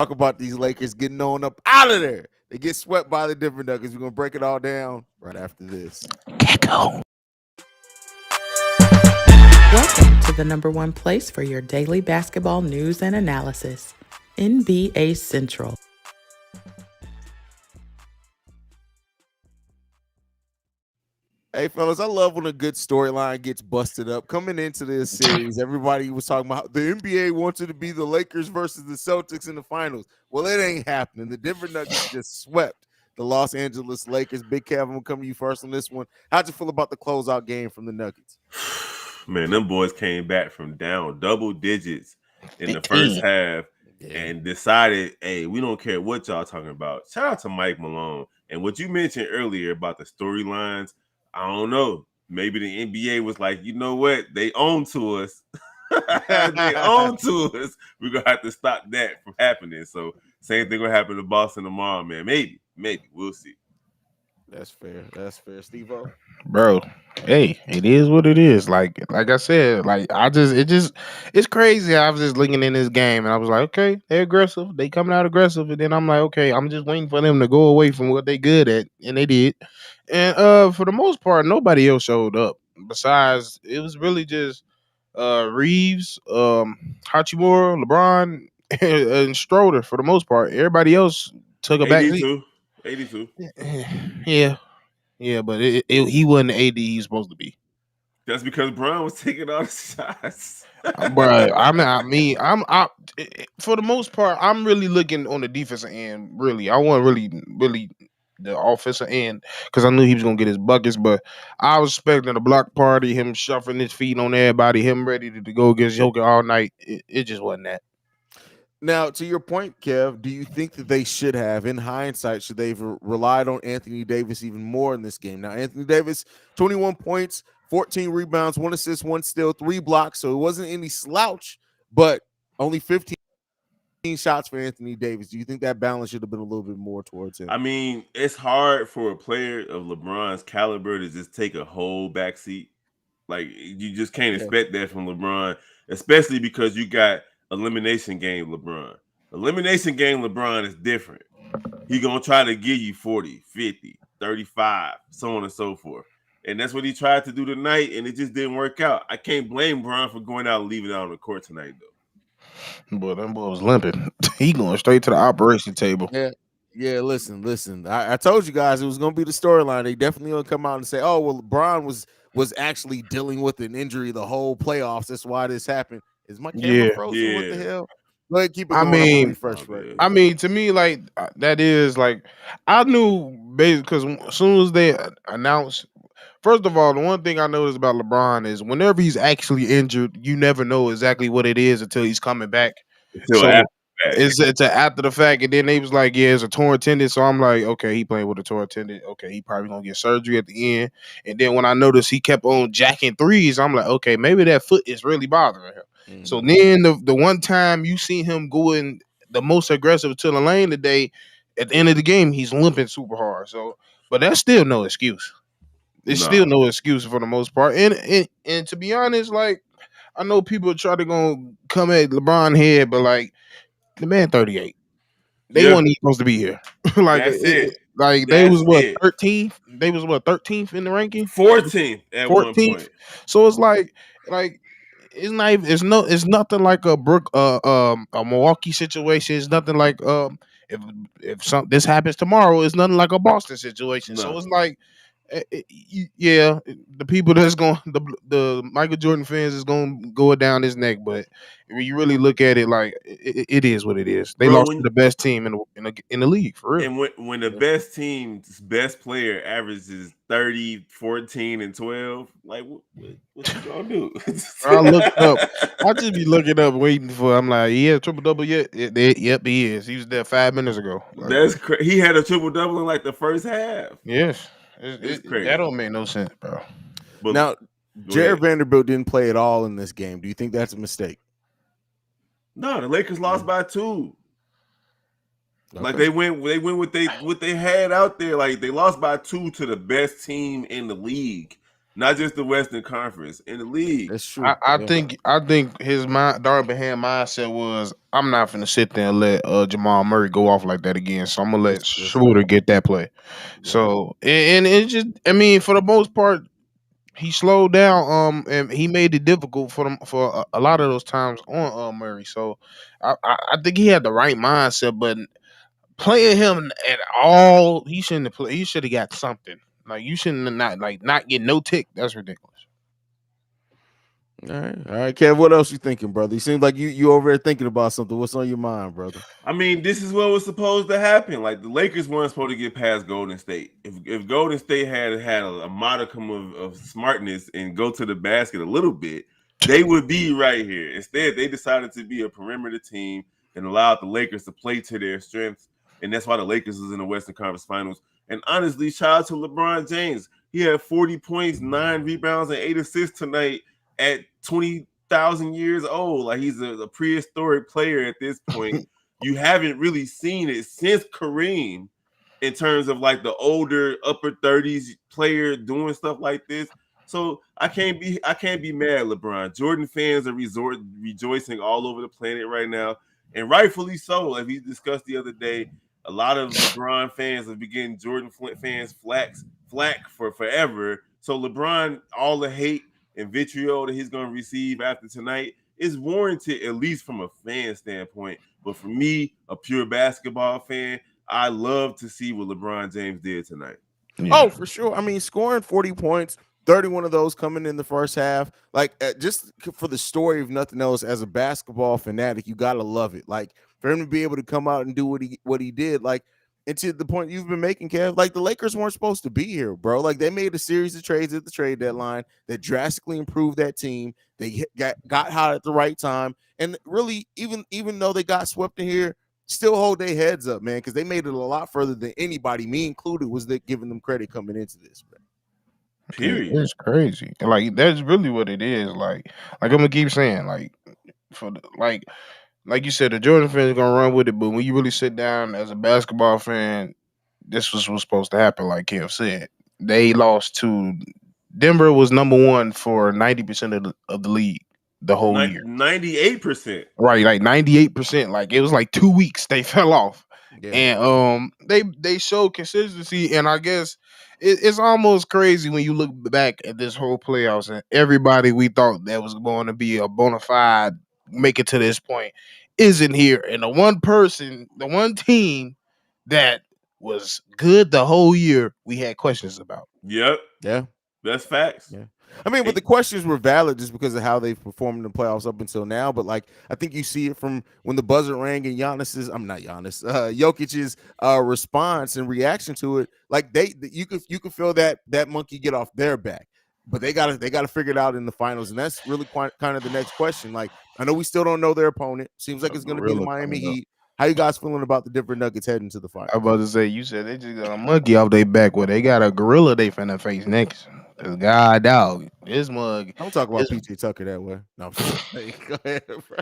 talk about these Lakers getting on up out of there. They get swept by the Denver Nuggets. We're gonna break it all down right after this. Gecko. Welcome to the number one place for your daily basketball news and analysis, NBA Central. Hey, fellas, I love when a good storyline gets busted up. Coming into this series, everybody was talking about the NBA wanted to be the Lakers versus the Celtics in the finals. Well, it ain't happening. The Denver Nuggets just swept the Los Angeles Lakers. Big Kev, I'm going to come to you first on this one. How'd you feel about the closeout game from the Nuggets? Man, them boys came back from down double digits in the first half and decided, hey, we don't care what y'all talking about. Shout out to Mike Malone. And what you mentioned earlier about the storylines, I don't know. Maybe the NBA was like, you know what? They own to us. They own to us. We're going to have to stop that from happening. So same thing will happen to Boston tomorrow, man. Maybe. We'll see. That's fair. Stevo. Bro, hey, it is what it is. Like I said, it's crazy. I was just looking in this game and I was like, okay, they're aggressive. They coming out aggressive. And then I'm like, okay, I'm just waiting for them to go away from what they good at. And they did. And for the most part, nobody else showed up. Besides, it was really just Reeves, Hachimura, LeBron, and Stroder for the most part. Everybody else took a back seat. 82. Yeah, but he wasn't the AD he's supposed to be. That's because Brown was taking all the shots. Bro, I'm for the most part, I'm really looking on the defensive end. Really, I want really the offensive end because I knew he was gonna get his buckets. But I was expecting a block party, him shuffling his feet on everybody, him ready to go against Joker all night. It just wasn't that. Now, to your point, Kev, do you think that they should have, in hindsight, should they have relied on Anthony Davis even more in this game? Now, Anthony Davis, 21 points, 14 rebounds, 1 assist, 1 steal, 3 blocks. So it wasn't any slouch, but only 15 shots for Anthony Davis. Do you think that balance should have been a little bit more towards him? I mean, it's hard for a player of LeBron's caliber to just take a whole backseat. Like, you just can't expect that from LeBron, especially because you got elimination game LeBron. Elimination game LeBron is different. He going to try to give you 40, 50, 35, so on and so forth. And that's what he tried to do tonight, and it just didn't work out. I can't blame Bron for going out and leaving it out on the court tonight, though. Boy, that boy was limping. He going straight to the operation table. Yeah. Listen. I told you guys it was going to be the storyline. They definitely going to come out and say, "Oh, well, LeBron was actually dealing with an injury the whole playoffs. That's why this happened." Is my camera frozen? Yeah. What the hell? Go ahead, keep it going. Refresh, right? I mean, to me, like that is like I knew basically because as soon as they announced. First of all, the one thing I noticed about LeBron is whenever he's actually injured, you never know exactly what it is until he's coming back. It's after the fact, and then they was like, "Yeah, it's a torn tendon." So I'm like, "Okay, he playing with a torn tendon. Okay, he probably gonna get surgery at the end." And then when I noticed he kept on jacking threes, I'm like, "Okay, maybe that foot is really bothering him." Mm-hmm. So then the one time you see him going the most aggressive to the lane today, at the end of the game, he's limping super hard. So, but that's still no excuse. There's still no excuse for the most part. And to be honest, like I know people try to go come at LeBron head, but like the man 38. They weren't even supposed to be here. Like that's it. Like they was what 13th? They was what 13th in the ranking? 14th at 14th. One point. So it's like it's not even, it's nothing like a Milwaukee situation. It's nothing like if this happens tomorrow, it's nothing like a Boston situation. No. So it's like yeah, the people that's going the Michael Jordan fans is going to go down his neck, but when you really look at it, like it is what it is. They lost to the best team in the league for real. And when the best team's best player averages 30, 14, and 12, like what you gonna do? I looked up. I just be looking up, waiting for. I'm like, he had a triple double yet? Yep, he is. He was there 5 minutes ago. Like, that's crazy. He had a triple double in like the first half. Yes. It's crazy. That don't make no sense, bro. But now, Jared Vanderbilt didn't play at all in this game. Do you think that's a mistake? No, the Lakers lost by 2. Okay. Like they went with what they had out there. Like they lost by 2 to the best team in the league. not just the Western Conference, in the league. That's true. I Yeah. think his Darvin Ham mindset was, I'm not finna sit there and let Jamal Murray go off like that again. So I'm gonna let That's right. Schroeder get that play. Yeah. So and it just, I mean, for the most part, he slowed down. And he made it difficult for them for a lot of those times on Murray. So I think he had the right mindset, but playing him at all, he shouldn't have played. He should have got something. Like, you shouldn't have not get no tick. That's ridiculous. All right, Kev. What else you thinking, brother? You seem like you over there thinking about something. What's on your mind, brother? I mean, this is what was supposed to happen. Like, the Lakers weren't supposed to get past Golden State. If Golden State had a modicum of smartness and go to the basket a little bit, they would be right here. Instead, they decided to be a perimeter team and allowed the Lakers to play to their strengths, and that's why the Lakers is in the Western Conference Finals. And honestly, shout out to LeBron James. He had 40 points, 9 rebounds, and 8 assists tonight at 20,000 years old. Like, he's a prehistoric player at this point. You haven't really seen it since Kareem in terms of like the older upper 30s player doing stuff like this. So I can't be mad, LeBron. Jordan fans are rejoicing all over the planet right now, and rightfully so. Like we discussed the other day, a lot of LeBron fans have been getting Jordan fans flack for forever. So LeBron, all the hate and vitriol that he's going to receive after tonight is warranted, at least from a fan standpoint. But for me, a pure basketball fan, I love to see what LeBron James did tonight. Yeah. Oh, for sure. I mean, scoring 40 points, 31 of those coming in the first half. Like, just for the story, if nothing else, as a basketball fanatic, you gotta love it. Like, for him to be able to come out and do what he did, like, and to the point you've been making, Kev, like the Lakers weren't supposed to be here, bro. Like, they made a series of trades at the trade deadline that drastically improved that team. They got hot at the right time, and really, even though they got swept in here, still hold their heads up, man, because they made it a lot further than anybody, me included, was giving them credit coming into this, man. Period. It's crazy. Like, that's really what it is. Like I'm gonna keep saying, like, for the, like you said, the Jordan fans are gonna run with it, but when you really sit down as a basketball fan, this was supposed to happen. Like Kev said, they lost to Denver. Was number one for 90% of the league the whole year. 98%. Right, like 98%. Like, it was like 2 weeks they fell off. Yeah. And they showed consistency, and I guess it's almost crazy when you look back at this whole playoffs and everybody we thought that was going to be a bona fide make it to this point isn't here, and the one team that was good the whole year we had questions about. Yep. Yeah. That's facts. Yeah. I mean, but the questions were valid just because of how they've performed in the playoffs up until now. But like, I think you see it from when the buzzer rang and Jokic's response and reaction to it. Like you could feel that monkey get off their back. But they gotta figure it out in the finals, and that's really kind of the next question. Like, I know we still don't know their opponent. Seems like it's going to be the Miami Heat. How you guys feeling about the Denver Nuggets heading to the finals? I was about to say, you said they just got a monkey off their back. Well, they got a gorilla they finna face next. God, dog, this mug. Don't talk about PJ Tucker that way. No, go ahead, bro.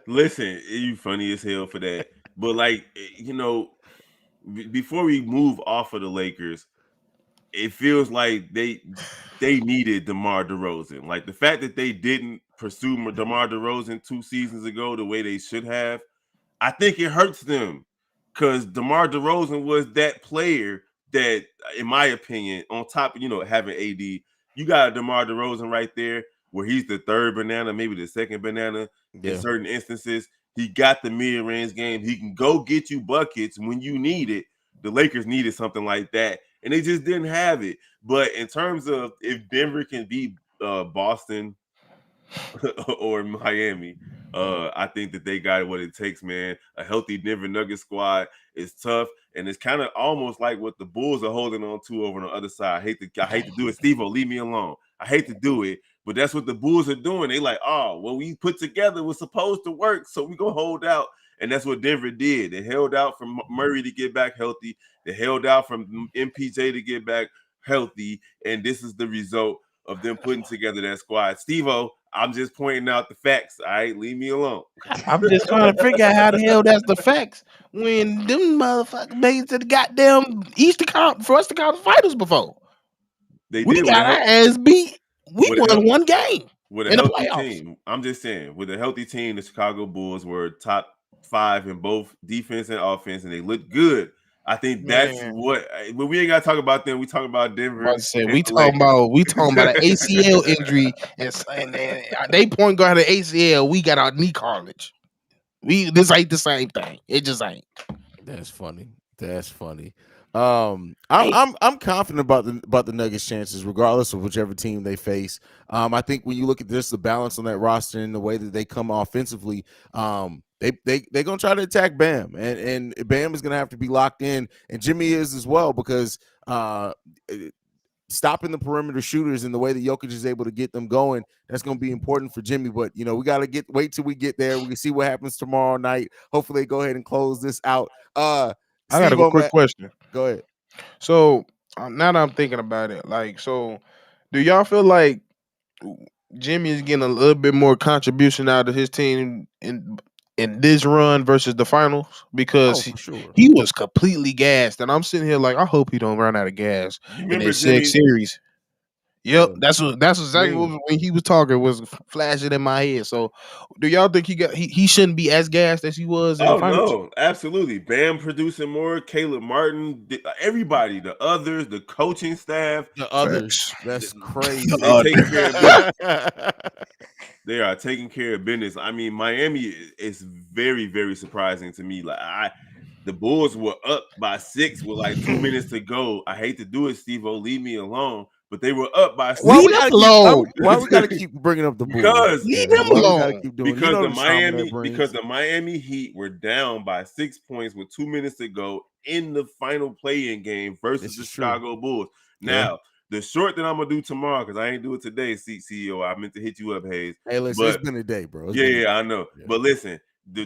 Listen, you funny as hell for that. But like, you know, before we move off of the Lakers, it feels like they needed DeMar DeRozan. Like, the fact that they didn't pursue DeMar DeRozan 2 seasons ago the way they should have, I think it hurts them, because DeMar DeRozan was that player that, in my opinion, on top of, having AD, you got a DeMar DeRozan right there where he's the third banana, maybe the second banana in certain instances. He got the mid-range game. He can go get you buckets when you need it. The Lakers needed something like that, and they just didn't have it. But in terms of if Denver can beat Boston or Miami, I think that they got what it takes, man. A healthy Denver Nuggets squad is tough, and it's kind of almost like what the Bulls are holding on to over on the other side. I hate to do it, Stevo. Leave me alone. I hate to do it, but that's what the Bulls are doing. They like, oh, what we put together was supposed to work, so we gonna hold out. And that's what Denver did. They held out for Murray to get back healthy. They held out from MPJ to get back healthy. And this is the result of them putting together that squad. Steve-O, I'm just pointing out the facts. All right, leave me alone. I'm just trying to figure out how the hell that's the facts when them motherfuckers made it to the goddamn Eastern Conference for us to call the finals before. They We did got our ass beat. We with a won one game with a in the healthy playoffs. team. I'm just saying, with a healthy team, the Chicago Bulls were top 5 in both defense and offense, and they looked good. I think that's Man, what. But we ain't got to talk about them. We talk about I'm about Denver to say and the Lakers. we talking about an ACL injury, and they point guard an ACL. We got our knee cartilage. This ain't the same thing. It just ain't. That's funny. That's funny. Hey, I'm confident about the Nuggets' chances, regardless of whichever team they face. I think when you look at this, the balance on that roster and the way that they come offensively, they're gonna try to attack Bam, and Bam is gonna have to be locked in, and Jimmy is as well, because stopping the perimeter shooters and the way that Jokic is able to get them going, that's going to be important for Jimmy. But we got to wait till we get there. We can see what happens tomorrow night. Hopefully, they go ahead and close this out. I got Steve, a quick question. go ahead. So now that I'm thinking about it, like, so do y'all feel like Jimmy is getting a little bit more contribution out of his team in this run versus the finals? Because Oh, for sure. he was completely gassed, and I'm sitting here like, I hope he don't run out of gas You in remember this six Jimmy? series. Yep, Yeah. that's exactly Me. what when he was talking was flashing in my head. So, do y'all think he shouldn't be as gassed as he was in the Oh finals? no, absolutely. Bam producing more. Caleb Martin, everybody, the others, the coaching staff, The others. Facts. That's crazy. The they taking others. care of business. They are taking care of business. I mean, Miami is very, very surprising to me. Like the Bulls were up by 6 with like 2 minutes to go. I hate to do it, Steve-O, leave me alone. But they were up by Why 6. Leave we them gotta keep? alone. Why we gotta keep bringing up the Bulls? because Leave Yeah, them why we gotta alone. keep doing? You know the trauma that brings. The Miami Heat were down by 6 points with 2 minutes to go in the final play-in game versus This the is true. Chicago Bulls. Yeah. Now, the short that I'm gonna do tomorrow, because I ain't do it today, CEO. I meant to hit you up, Haize. Hey, listen, But it's been a day, bro. I know. Yeah. But listen, the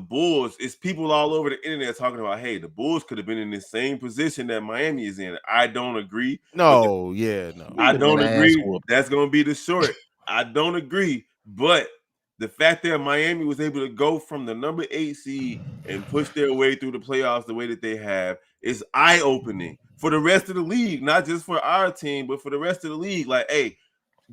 Bulls, it's people all over the internet talking about, hey, the Bulls could have been in the same position that Miami is in. I don't agree. No, yeah, no. I Get an don't ass agree. whooped. That's going to be the short. I don't agree. But the fact that Miami was able to go from the number 8 seed and push their way through the playoffs the way that they have is eye-opening for the rest of the league, not just for our team, but for the rest of the league. Like, hey,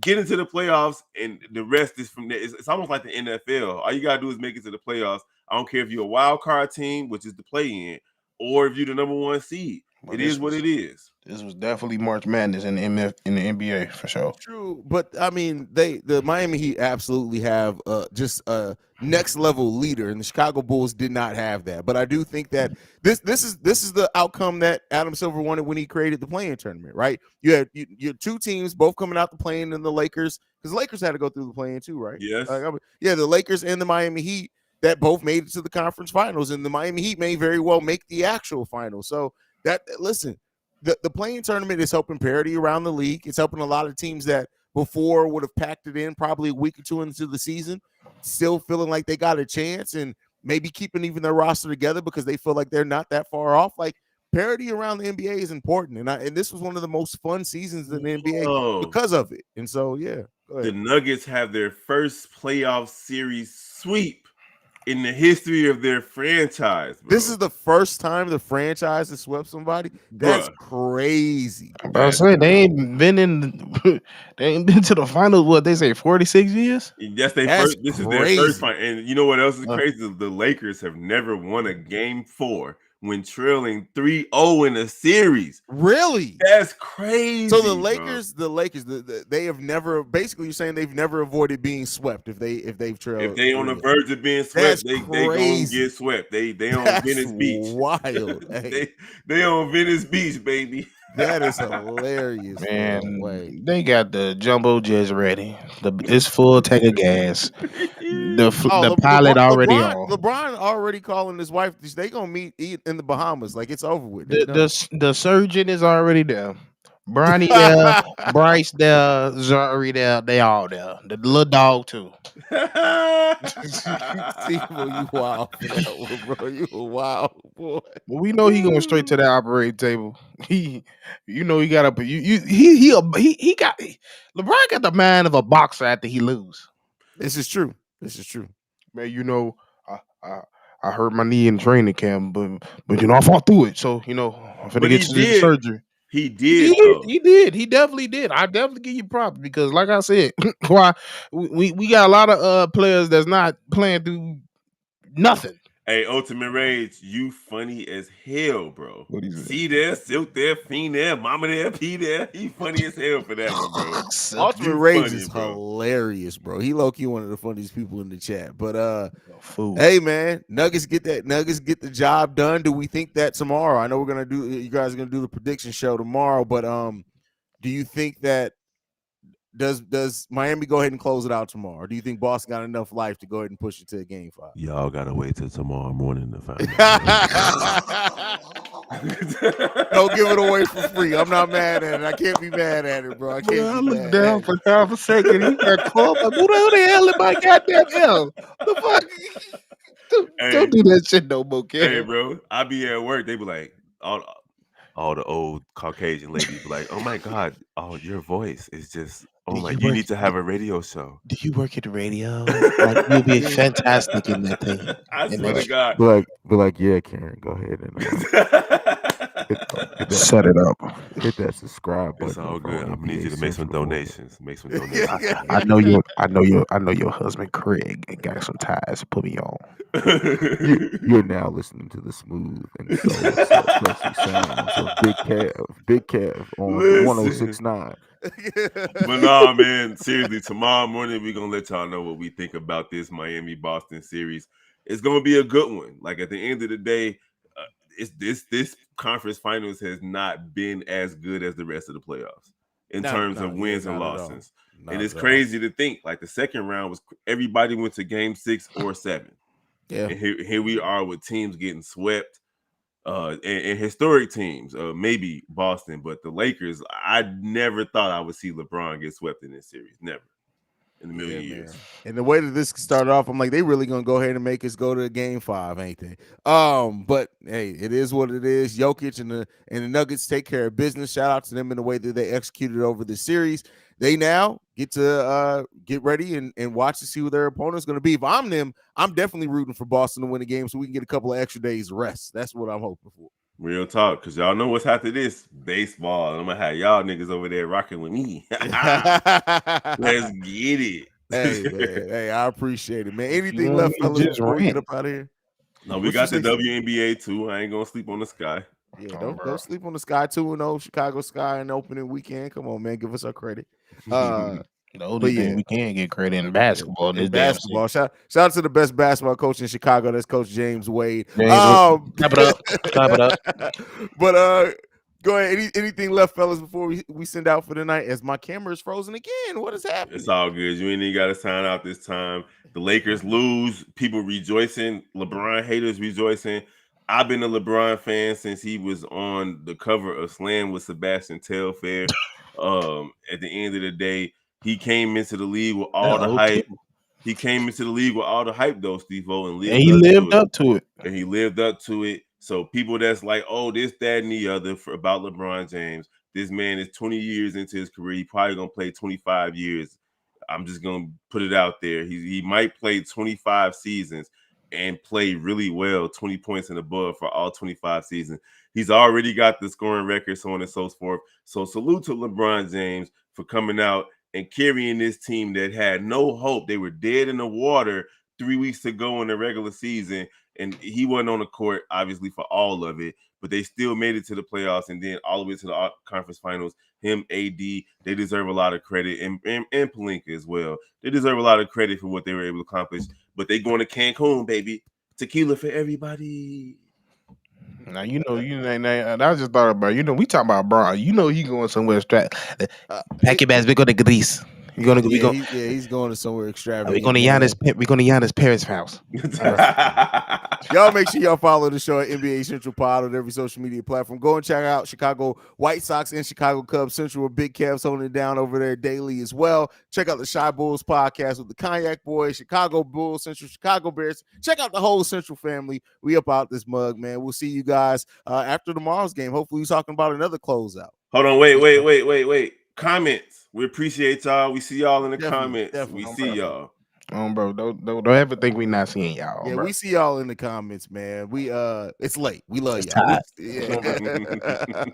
get into the playoffs, and the rest is from there. It's almost like the NFL. All you got to do is make it to the playoffs. I don't care if you're a wild card team, which is the play-in, or if you're the number 1 seed. Well, It is what it is. This was definitely March Madness in the NBA for sure. True, but I mean, the Miami Heat absolutely have just a next level leader, and the Chicago Bulls did not have that. But I do think that this is the outcome that Adam Silver wanted when he created the play-in tournament, right? You had your two teams both coming out the play-in, and the Lakers, because the Lakers had to go through the play-in too, right? Yes. The Lakers and the Miami Heat that both made it to the conference finals, and the Miami Heat may very well make the actual final. So listen. The playing tournament is helping parity around the league. It's helping a lot of teams that before would have packed it in probably a week or two into the season, still feeling like they got a chance and maybe keeping even their roster together because they feel like they're not that far off. Like parity around the NBA is important, and this was one of the most fun seasons in the NBA because of it. And so, yeah, go ahead. The Nuggets have their first playoff series sweep in the history of their franchise, bro. This is the first time the franchise has swept somebody. That's crazy. I say they ain't been to the finals. What they say, 46 years? That's their first. This is their first fight. And you know what else is crazy? The Lakers have never won a game 4 when trailing 3-0 in a series. Really? That's crazy. So the Lakers, they have never. Basically, you're saying they've never avoided being swept if they've trailed. If they on the verge of being swept, they gonna get swept. They on Venice Beach. Wild. they on Venice Beach, baby. That is hilarious, man. They got the jumbo jets ready. It's full tank of gas. The pilot already on. LeBron already calling his wife. They gonna meet in the Bahamas. Like it's over with. The surgeon is already there. Bronny there, Bryce there, Zari there. They all there. The little dog too. Steve-O, you wild for that one, bro. You a wild boy. Well, we know he going straight to the operating table. He got up. He got LeBron got the mind of a boxer after he lose. This is true. Man, I hurt my knee in training camp, but I fought through it. So I'm finna get to the surgery. He did though. He did. He definitely did. I definitely give you props because, like I said, why we got a lot of players that's not playing through nothing. Hey, Ultimate Rage, you funny as hell, bro. What is it? See there, Silk there, Fiend there, Mama there, P there. He funny as hell for that one, bro. Ultimate Rage is hilarious, bro. He low-key one of the funniest people in the chat. But hey man, Nuggets get the job done. Do we think that tomorrow? I know you guys are gonna do the prediction show tomorrow, but do you think that does Miami go ahead and close it out tomorrow? Or do you think Boston got enough life to go ahead and push it to a game 5? Y'all gotta wait till tomorrow morning to find out. Don't give it away for free. I'm not mad at it. I can't be mad at it, bro. I looked down for half a second. He got 12. Like, who the hell in my goddamn hell? The fuck? Don't do that shit no more, kid. Hey, bro. I be at work. They be like, all the old Caucasian ladies be like, oh my God, your voice is just, you need to have a radio show. Do you work at the radio? Like, you'll be fantastic in that thing. I swear to God. Be like, yeah, Karen, go ahead and set it up. Hit that subscribe button. It's all good. I'm gonna need you to make some donations. I know your husband Craig got some ties. Put me on. You're now listening to the smooth and sexy sounds of Big Kev on 1069. But nah, man, seriously, tomorrow morning we're gonna let y'all know what we think about this Miami-Boston series. It's gonna be a good one. Like at the end of the day, this conference finals has not been as good as the rest of the playoffs in terms of wins and losses. And it's crazy to think like the second round was everybody went to game 6 or 7. Yeah, and here we are with teams getting swept. And historic teams, maybe Boston, but the Lakers, I never thought I would see LeBron get swept in this series. Never in a million years. Man. And the way that this started off, I'm like, they really gonna go ahead and make us go to game 5, ain't they? But hey, it is what it is. Jokic and the Nuggets take care of business. Shout out to them in the way that they executed over the series. They now get to get ready and watch to see who their opponent's going to be. If I'm them, I'm definitely rooting for Boston to win the game so we can get a couple of extra days rest. That's what I'm hoping for. Real talk, because y'all know what's after this. Baseball. I'm going to have y'all niggas over there rocking with me. Let's get it. Hey, man. Hey, I appreciate it, man. Anything left, fellas, before we get up out of here? No, we got the WNBA, too. I ain't going to sleep on the Sky. Yeah, don't sleep on the Sky 2-0 Chicago Sky in the opening weekend. Come on, man, give us our credit. The only thing we can get credit in basketball. In basketball, shout out to the best basketball coach in Chicago. That's Coach James Wade. Clap it up. But go ahead. Anything left, fellas, before we send out for the night? As my camera is frozen again. What is happening? It's all good. You ain't even got to sign out this time. The Lakers lose. People rejoicing. LeBron haters rejoicing. I've been a LeBron fan since he was on the cover of Slam with Sebastian Telfair. At the end of the day, he came into the league with all the hype. He came into the league with all the hype, though, Steve-O, and he lived up to it. And he lived up to it. So people that's like, oh, this, that, and the other about LeBron James. This man is 20 years into his career. He probably gonna play 25 years. I'm just gonna put it out there. He might play 25 seasons and play really well, 20 points and above for all 25 seasons. He's already got the scoring record, so on and so forth. So salute to LeBron James for coming out and carrying this team that had no hope. They were dead in the water 3 weeks to go in the regular season, and he wasn't on the court, obviously, for all of it, but they still made it to the playoffs and then all the way to the conference finals. Him, AD, they deserve a lot of credit, and Pelinka as well. They deserve a lot of credit for what they were able to accomplish, but they going to Cancun, baby. Tequila for everybody. Now I just thought about we talking about Bron. He going somewhere extravagant. Pack your bags. We go to Greece. He's going to somewhere extravagant. We're going to Giannis' parents' house. Y'all make sure y'all follow the show at NBA Central Pod on every social media platform. Go and check out Chicago White Sox and Chicago Cubs Central with Big Kev's holding it down over there daily as well. Check out the Shy Bulls podcast with the Cognac Boys, Chicago Bulls Central, Chicago Bears. Check out the whole Central family. We up out this mug, man. We'll see you guys after tomorrow's game. Hopefully we're talking about another closeout. Hold on, wait. Comments. We appreciate y'all. We see y'all in the comments. We see y'all. Bro, don't ever think we not seeing y'all. Yeah, bro. We see y'all in the comments, man. It's late. We love y'all. Yeah.